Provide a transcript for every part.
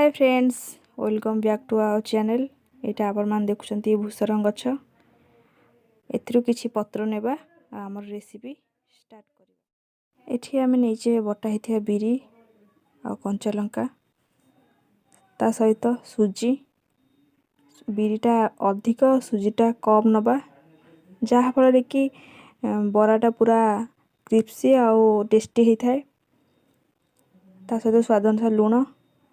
Hi friends, welcome back to our channel. यहाँ आपण देखुं भूसरंग गछ एथरू किछि पत्र नेबा आमर रेसिपी स्टार्ट करबा। एठी आमे नेचे बटा हिथिया बिरी आ कंचा लंका ता सहित सुजी। बिरीटा अधिक सुजीटा कम नबा जहा फल कि बराटा पूरा क्रिस्पी आउ टेस्टी होता है। ता सहित स्वाद अनुसार लुण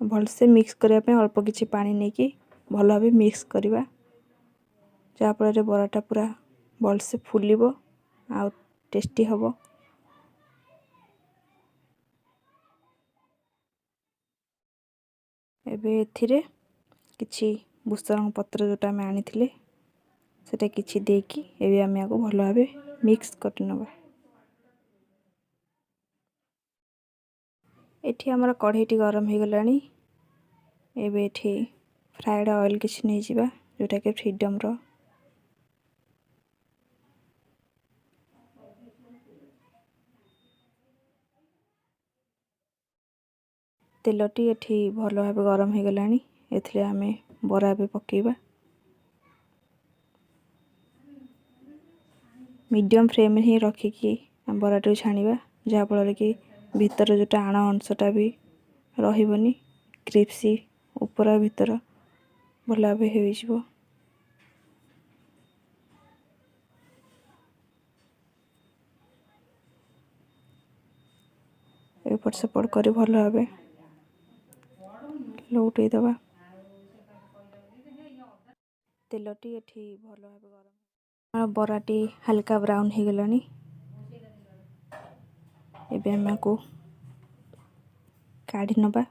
भलसे मिक्स करने अल्प किछि पानी नहीं कि भल भाव मिक्स करवा जहाँफल बराटा पूरा भलसे फुलिब आ टेस्टी हम। एबे एथिरे किछि भूसरंग पत्र जोटा आम आनी सेटा किछि देकी एबे आमे आको भल भाव मिक्स कर नबा। एठी हमर कढ़ईटी गरम हो गलानी। एबे एठी फ्राइड ऑयल किछि नहीं जिबा जोटा के फ्रीडम रो। तेलटी एठी भल भाव गरम हो गलानी। एथिरे आमे बरा बे पकेबा। मीडियम फ्लेम ही रखिकी बराटू छाणीबा जहाँफल कि भीतर जोटा आण अंशटा भी रहीबनी क्रिस्पी ऊपर भीतर भल भाव हो। एपट सेपट कर भल भाव लौटे दबा। तेलटी एठी भल भाव गरम बराटी हल्का ब्राउन हो गलानी। एबे आमे को काढ़ी नबा।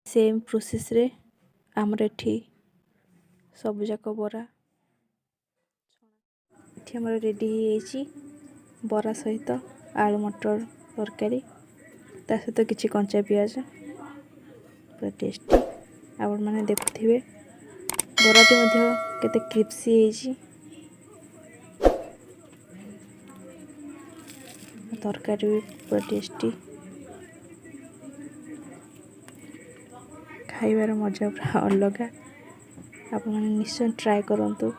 सेम प्रोसेस रे आमर एठी सब जाक बरा एठी हमर रेडी हो बरा सहित आलू मटर तरकारी ता सहित किछि कंचा पियाज पूरा टेस्टी। आपण माने देखुथिबे बराटी मध्य केते क्रिस्पी हेजी तरकारी भी पूरा टेस्टी। खाइबार मजा पूरा अलग। आप निश्चय ट्राए करंतु।